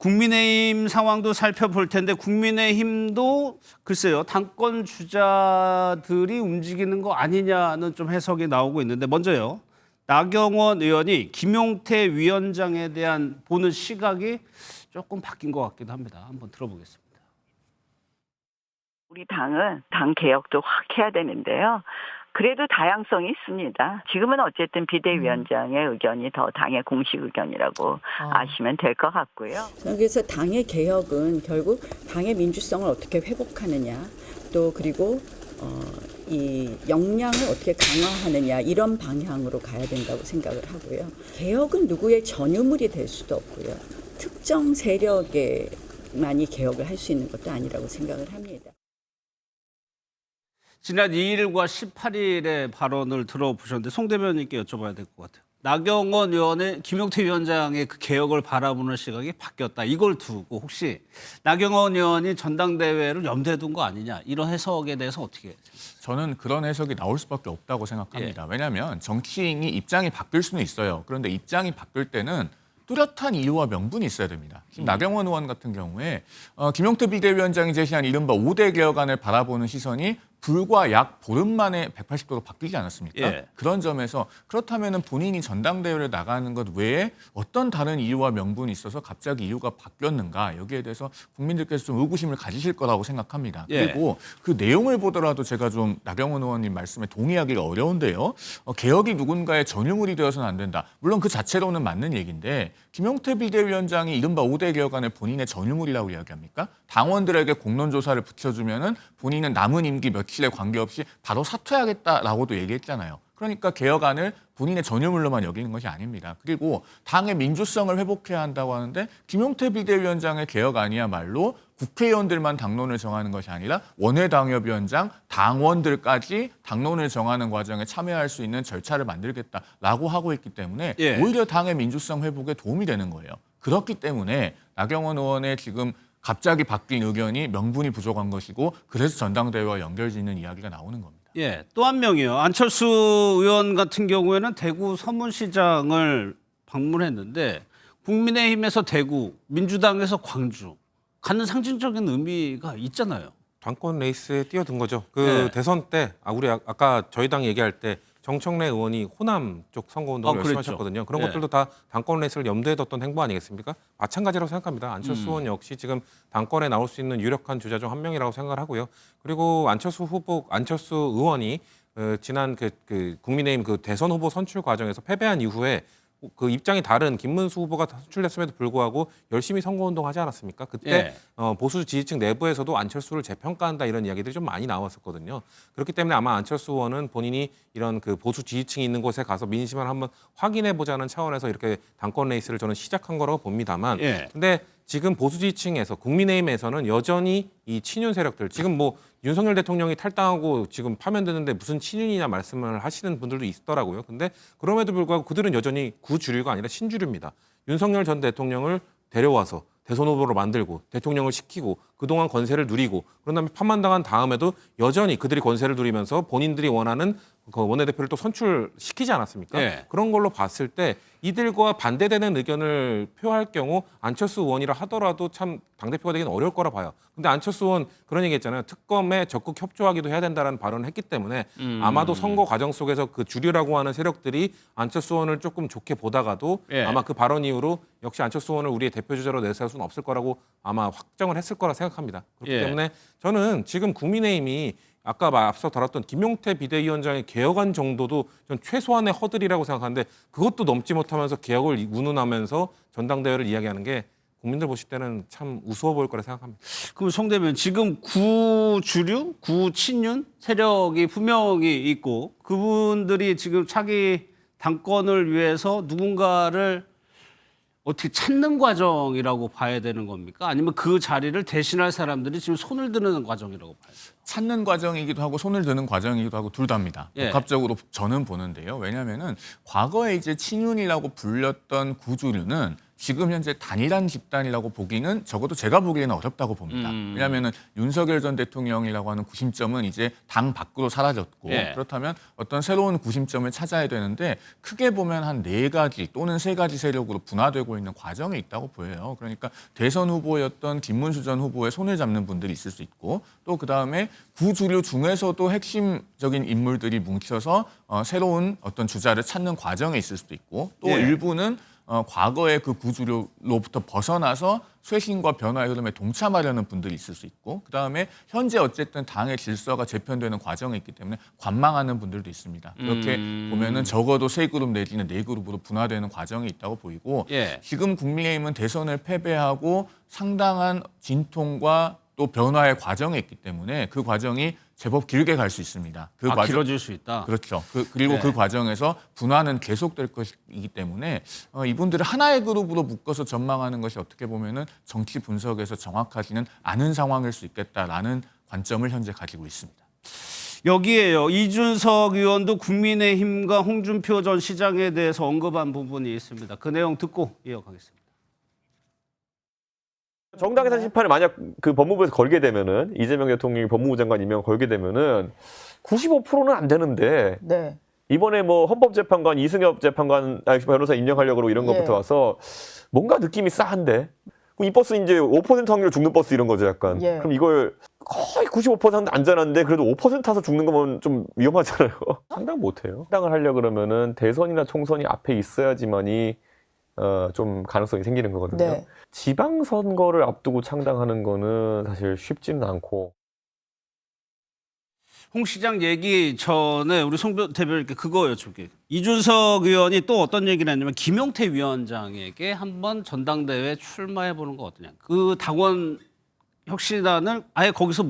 국민의힘 상황도 살펴볼 텐데 국민의힘도 글쎄요. 당권 주자들이 움직이는 거 아니냐는 좀 해석이 나오고 있는데 먼저요. 나경원 의원이 김용태 위원장에 대한 보는 시각이 조금 바뀐 것 같기도 합니다. 한번 들어보겠습니다. 우리 당은 당 개혁도 확 해야 되는데요. 그래도 다양성이 있습니다. 지금은 어쨌든 비대위원장의 의견이 더 당의 공식 의견이라고 아시면 될 것 같고요. 그래서 당의 개혁은 결국 당의 민주성을 어떻게 회복하느냐, 또 그리고 이 역량을 어떻게 강화하느냐 이런 방향으로 가야 된다고 생각을 하고요. 개혁은 누구의 전유물이 될 수도 없고요. 특정 세력에만이 개혁을 할 수 있는 것도 아니라고 생각을 합니다. 지난 2일과 18일의 발언을 들어보셨는데 송 대변인께 여쭤봐야 될 것 같아요. 나경원 의원의 김용태 위원장의 그 개혁을 바라보는 시각이 바뀌었다. 이걸 두고 혹시 나경원 의원이 전당대회를 염두에 둔 거 아니냐. 이런 해석에 대해서 어떻게 생각하세요? 저는 그런 해석이 나올 수밖에 없다고 생각합니다. 왜냐하면 정치인이 입장이 바뀔 수는 있어요. 그런데 입장이 바뀔 때는 뚜렷한 이유와 명분이 있어야 됩니다. 지금 나경원 의원 같은 경우에 김용태 비대위원장이 제시한 이른바 5대 개혁안을 바라보는 시선이 불과 약 보름 만에 180도로 바뀌지 않았습니까? 예. 그런 점에서 그렇다면 본인이 전당대회를 나가는 것 외에 어떤 다른 이유와 명분이 있어서 갑자기 이유가 바뀌었는가 여기에 대해서 국민들께서 좀 의구심을 가지실 거라고 생각합니다. 예. 그리고 그 내용을 보더라도 제가 좀 나경원 의원님 말씀에 동의하기가 어려운데요. 개혁이 누군가의 전유물이 되어서는 안 된다. 물론 그 자체로는 맞는 얘기인데 김용태 비대위원장이 이른바 5대 개혁안을 본인의 전유물이라고 이야기합니까? 당원들에게 공론조사를 붙여주면은 본인은 남은 임기 며칠에 관계없이 바로 사퇴하겠다라고도 얘기했잖아요. 그러니까 개혁안을 본인의 전유물로만 여기는 것이 아닙니다. 그리고 당의 민주성을 회복해야 한다고 하는데 김용태 비대위원장의 개혁안이야말로 국회의원들만 당론을 정하는 것이 아니라 원외당협위원장, 당원들까지 당론을 정하는 과정에 참여할 수 있는 절차를 만들겠다라고 하고 있기 때문에 예. 오히려 당의 민주성 회복에 도움이 되는 거예요. 그렇기 때문에 나경원 의원의 지금 갑자기 바뀐 의견이 명분이 부족한 것이고 그래서 전당대회와 연결짓는 이야기가 나오는 겁니다. 예, 또 한 명이요. 안철수 의원 같은 경우에는 대구 서문시장을 방문했는데 국민의힘에서 대구, 민주당에서 광주 가는 상징적인 의미가 있잖아요. 당권 레이스에 뛰어든 거죠. 네. 대선 때 우리 아까 저희 당 얘기할 때 정청래 의원이 호남 쪽 선거운동을 열심히 그랬죠. 하셨거든요. 그런 네. 것들도 다 당권 레이스를 염두에 뒀던 행보 아니겠습니까? 마찬가지라고 생각합니다. 안철수 의원 역시 지금 당권에 나올 수 있는 유력한 주자 중 한 명이라고 생각을 하고요. 그리고 안철수 의원이 지난 국민의힘 대선 후보 선출 과정에서 패배한 이후에 그 입장이 다른 김문수 후보가 선출됐음에도 불구하고 열심히 선거운동하지 않았습니까? 그때 예. 보수 지지층 내부에서도 안철수를 재평가한다 이런 이야기들이 좀 많이 나왔었거든요. 그렇기 때문에 아마 안철수 의원은 본인이 이런 보수 지지층이 있는 곳에 가서 민심을 한번 확인해 보자는 차원에서 이렇게 당권 레이스를 저는 시작한 거라고 봅니다만, 예. 근데 지금 보수 지지층에서 국민의힘에서는 여전히 이 친윤 세력들 지금 윤석열 대통령이 탈당하고 지금 파면되는데 무슨 친윤이냐 말씀을 하시는 분들도 있더라고요. 근데 그럼에도 불구하고 그들은 여전히 구주류가 아니라 신주류입니다. 윤석열 전 대통령을 데려와서 대선 후보로 만들고 대통령을 시키고 그동안 권세를 누리고 그런 다음에 파면당한 다음에도 여전히 그들이 권세를 누리면서 본인들이 원하는 그 원내대표를 또 선출시키지 않았습니까? 네. 그런 걸로 봤을 때 이들과 반대되는 의견을 표할 경우 안철수 의원이라 하더라도 참 당대표가 되기는 어려울 거라 봐요. 근데 안철수 의원 그런 얘기 했잖아요. 특검에 적극 협조하기도 해야 된다는 발언을 했기 때문에 아마도 선거 과정 속에서 그 주류라고 하는 세력들이 안철수 의원을 조금 좋게 보다가도 예. 아마 그 발언 이후로 역시 안철수 의원을 우리의 대표주자로 내세울 수는 없을 거라고 아마 확정을 했을 거라 생각합니다. 그렇기 예. 때문에 저는 지금 국민의힘이 아까 앞서 다뤘던 김용태 비대위원장의 개혁안 정도도 전 최소한의 허들이라고 생각하는데 그것도 넘지 못하면서 개혁을 운운하면서 전당대회를 이야기하는 게 국민들 보실 때는 참 우스워 보일 거라 생각합니다. 그럼 송 대변인 지금 구주류, 구친윤 세력이 분명히 있고 그분들이 지금 차기 당권을 위해서 누군가를 어떻게 찾는 과정이라고 봐야 되는 겁니까? 아니면 그 자리를 대신할 사람들이 지금 손을 드는 과정이라고 봐요? 찾는 과정이기도 하고 손을 드는 과정이기도 하고 둘 다입니다. 예. 복합적으로 저는 보는데요. 왜냐하면은 과거에 이제 친윤이라고 불렸던 구주류는 지금 현재 단일한 집단이라고 보기는 적어도 제가 보기에는 어렵다고 봅니다. 왜냐하면 윤석열 전 대통령이라고 하는 구심점은 이제 당 밖으로 사라졌고 예. 그렇다면 어떤 새로운 구심점을 찾아야 되는데 크게 보면 한 4가지 또는 3가지 세력으로 분화되고 있는 과정에 있다고 보여요. 그러니까 대선 후보였던 김문수 전 후보의 손을 잡는 분들이 있을 수 있고 또 그다음에 구주류 중에서도 핵심적인 인물들이 뭉쳐서 새로운 어떤 주자를 찾는 과정에 있을 수도 있고 또 예. 일부는 과거의 그 구주류로부터 벗어나서 쇄신과 변화의 흐름에 동참하려는 분들이 있을 수 있고 그다음에 현재 어쨌든 당의 질서가 재편되는 과정에 있기 때문에 관망하는 분들도 있습니다. 그렇게 보면은 적어도 3그룹 내지는 4그룹으로 분화되는 과정이 있다고 보이고 예. 지금 국민의힘은 대선을 패배하고 상당한 진통과 또 변화의 과정에 있기 때문에 그 과정이 제법 길게 갈 수 있습니다. 그 과정 길어질 수 있다. 그렇죠. 그리고 네. 그 과정에서 분화는 계속될 것이기 때문에 이분들을 하나의 그룹으로 묶어서 전망하는 것이 어떻게 보면은 정치 분석에서 정확하지는 않은 상황일 수 있겠다라는 관점을 현재 가지고 있습니다. 여기에요. 이준석 의원도 국민의힘과 홍준표 전 시장에 대해서 언급한 부분이 있습니다. 그 내용 듣고 이어가겠습니다. 정당해산 심판을 만약 그 법무부에서 걸게 되면은 이재명 대통령이 법무부 장관 임명 걸게 되면은 95%는 안 되는데 네. 이번에 뭐 헌법재판관 이승엽 재판관 변호사 임명하려고 그러고 이런 예. 것부터 와서 뭔가 느낌이 싸한데 그럼 이 버스 이제 5% 확률 죽는 버스 이런 거죠 약간. 예. 그럼 이걸 거의 95% 안전한데 그래도 5% 타서 죽는 거면 좀 위험하잖아요. 상당 못해요. 상당을 하려 그러면은 대선이나 총선이 앞에 있어야지만이 좀 가능성이 생기는 거거든요. 네. 지방선거를 앞두고 창당하는 거는 사실 쉽지는 않고. 홍 시장 얘기 전에 우리 송 대표님께 그거 여쭤볼게요. 이준석 의원이 또 어떤 얘기를 했냐면 김용태 위원장에게 한번 전당대회에 출마해보는 거 어떠냐. 그 당원 혁신안을 아예 거기서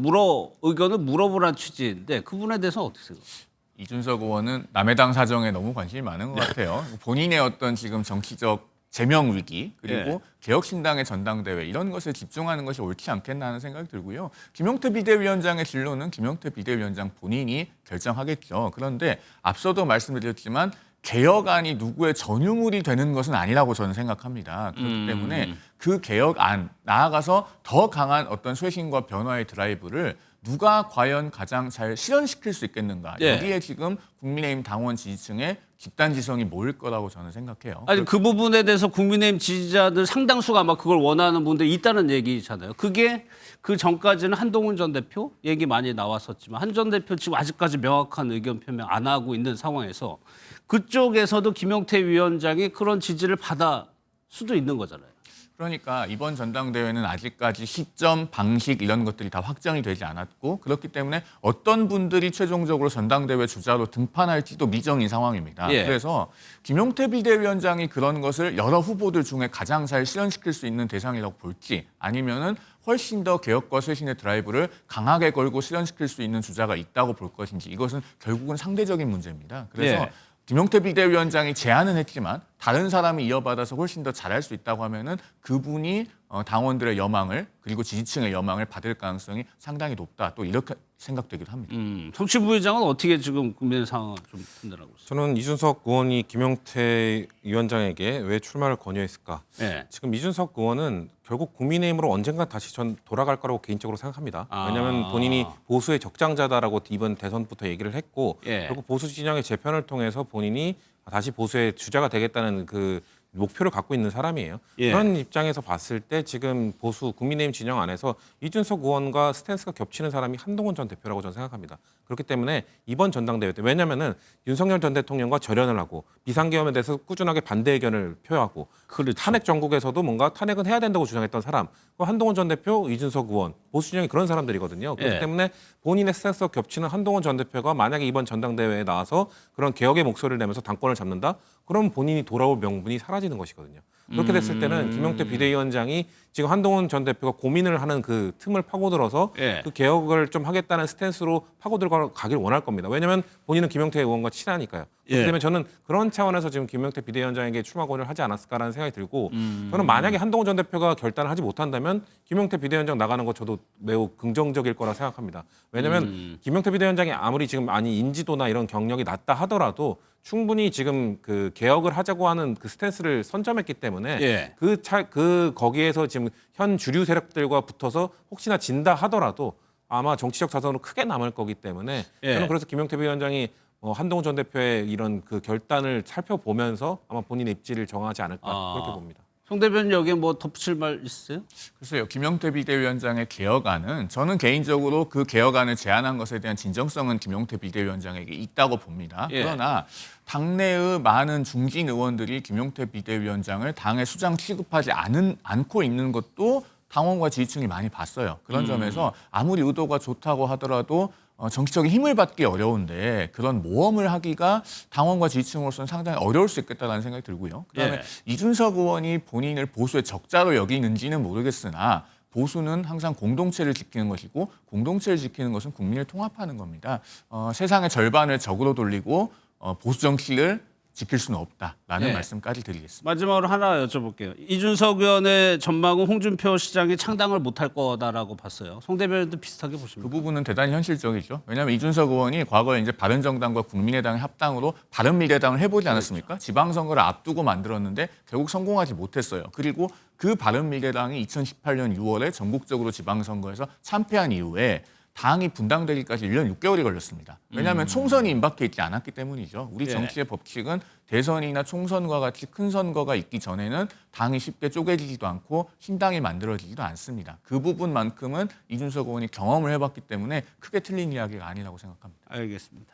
의견을 물어보라는 취지인데 그분에 대해서는 어떻게 생각하세요? 이준석 의원은 남의 당 사정에 너무 관심이 많은 것 같아요. 본인의 어떤 지금 정치적 제명 위기 그리고 예. 개혁신당의 전당대회 이런 것에 집중하는 것이 옳지 않겠나 하는 생각이 들고요. 김용태 비대위원장의 진로는 김용태 비대위원장 본인이 결정하겠죠. 그런데 앞서도 말씀드렸지만 개혁안이 누구의 전유물이 되는 것은 아니라고 저는 생각합니다. 그렇기 때문에 그 개혁안 나아가서 더 강한 어떤 쇄신과 변화의 드라이브를 누가 과연 가장 잘 실현시킬 수 있겠는가. 예. 여기에 지금 국민의힘 당원 지지층의 집단 지성이 모일 거라고 저는 생각해요. 아니 그 부분에 대해서 국민의힘 지지자들 상당수가 아마 그걸 원하는 분들이 있다는 얘기잖아요. 그게 그 전까지는 한동훈 전 대표 얘기 많이 나왔었지만 한 전 대표 지금 아직까지 명확한 의견 표명 안 하고 있는 상황에서 그쪽에서도 김용태 위원장이 그런 지지를 받아 수도 있는 거잖아요. 그러니까 이번 전당대회는 아직까지 시점, 방식 이런 것들이 다 확정이 되지 않았고 그렇기 때문에 어떤 분들이 최종적으로 전당대회 주자로 등판할지도 미정인 상황입니다. 예. 그래서 김용태 비대위원장이 그런 것을 여러 후보들 중에 가장 잘 실현시킬 수 있는 대상이라고 볼지 아니면은 훨씬 더 개혁과 쇄신의 드라이브를 강하게 걸고 실현시킬 수 있는 주자가 있다고 볼 것인지 이것은 결국은 상대적인 문제입니다. 그래서 예. 김용태 비대위원장이 제안은 했지만 다른 사람이 이어받아서 훨씬 더 잘할 수 있다고 하면은 그분이 당원들의 여망을 그리고 지지층의 여망을 받을 가능성이 상당히 높다. 또 이렇게 생각되기도 합니다. 정치 부회장은 어떻게 지금 국민의 상황을 좀 판단하고 있어요? 저는 이준석 의원이 김용태 위원장에게 왜 출마를 권유했을까? 예. 지금 이준석 의원은 결국 국민의힘으로 언젠가 다시 전 돌아갈 거라고 개인적으로 생각합니다. 아. 왜냐하면 본인이 보수의 적장자다라고 이번 대선부터 얘기를 했고 예. 결국 보수 진영의 재편을 통해서 본인이 다시 보수의 주자가 되겠다는 그 목표를 갖고 있는 사람이에요. 예. 그런 입장에서 봤을 때 지금 보수 국민의힘 진영 안에서 이준석 의원과 스탠스가 겹치는 사람이 한동훈 전 대표라고 저는 생각합니다. 그렇기 때문에 이번 전당대회 때 왜냐하면은 윤석열 전 대통령과 절연을 하고 비상계엄에 대해서 꾸준하게 반대 의견을 표하고 탄핵 전국에서도 뭔가 탄핵은 해야 된다고 주장했던 사람 한동훈 전 대표, 이준석 의원, 보수 진영이 그런 사람들이거든요. 그렇기 예. 때문에 본인의 스탠스가 겹치는 한동훈 전 대표가 만약에 이번 전당대회에 나와서 그런 개혁의 목소리를 내면서 당권을 잡는다? 그럼 본인이 돌아올 명분이 사라지는 것이거든요. 그렇게 됐을 때는 김용태 비대위원장이 지금 한동훈 전 대표가 고민을 하는 그 틈을 파고들어서 예. 그 개혁을 좀 하겠다는 스탠스로 파고들어가길 원할 겁니다. 왜냐하면 본인은 김용태 의원과 친하니까요. 그렇기 예. 때문에 저는 그런 차원에서 지금 김용태 비대위원장에게 출마 권유를 하지 않았을까라는 생각이 들고 저는 만약에 한동훈 전 대표가 결단을 하지 못한다면 김용태 비대위원장 나가는 거 저도 매우 긍정적일 거라 생각합니다. 왜냐하면 김용태 비대위원장이 아무리 지금 인지도나 이런 경력이 낮다 하더라도 충분히 지금 그 개혁을 하자고 하는 그 스탠스를 선점했기 때문에 예. 거기에서 지금 현 주류 세력들과 붙어서 혹시나 진다 하더라도 아마 정치적 자산으로 크게 남을 거기 때문에 예. 저는 그래서 김용태 위원장이 한동훈 전 대표의 이런 그 결단을 살펴보면서 아마 본인의 입지를 정하지 않을까 그렇게 봅니다. 송 대변인 여기에 뭐 덧붙일 말 있으세요? 글쎄요, 김용태 비대위원장의 개혁안은 저는 개인적으로 그 개혁안을 제안한 것에 대한 진정성은 김용태 비대위원장에게 있다고 봅니다. 예. 그러나 당내의 많은 중진 의원들이 김용태 비대위원장을 당의 수장 취급하지 않고 있는 것도 당원과 지지층이 많이 봤어요. 그런 점에서 아무리 의도가 좋다고 하더라도 정치적인 힘을 받기 어려운데 그런 모험을 하기가 당원과 지지층으로서는 상당히 어려울 수 있겠다는 생각이 들고요. 그다음에 예. 이준석 의원이 본인을 보수의 적자로 여기는지는 모르겠으나 보수는 항상 공동체를 지키는 것이고 공동체를 지키는 것은 국민을 통합하는 겁니다. 세상의 절반을 적으로 돌리고 보수 정치를 지킬 수는 없다라는 예. 말씀까지 드리겠습니다. 마지막으로 하나 여쭤볼게요. 이준석 의원의 전망은 홍준표 시장이 창당을 못할 거다라고 봤어요. 송 대변인도 비슷하게 그 보십니까? 부분은 대단히 현실적이죠. 왜냐하면 이준석 의원이 과거에 이제 바른정당과 국민의당의 합당으로 바른미래당을 해보지 않았습니까? 지방선거를 앞두고 만들었는데 결국 성공하지 못했어요. 그리고 그 바른미래당이 2018년 6월에 전국적으로 지방선거에서 참패한 이후에 당이 분당되기까지 1년 6개월이 걸렸습니다. 왜냐하면 총선이 임박해 있지 않았기 때문이죠. 우리 예. 정치의 법칙은 대선이나 총선과 같이 큰 선거가 있기 전에는 당이 쉽게 쪼개지지도 않고 신당이 만들어지지도 않습니다. 그 부분만큼은 이준석 의원이 경험을 해봤기 때문에 크게 틀린 이야기가 아니라고 생각합니다. 알겠습니다.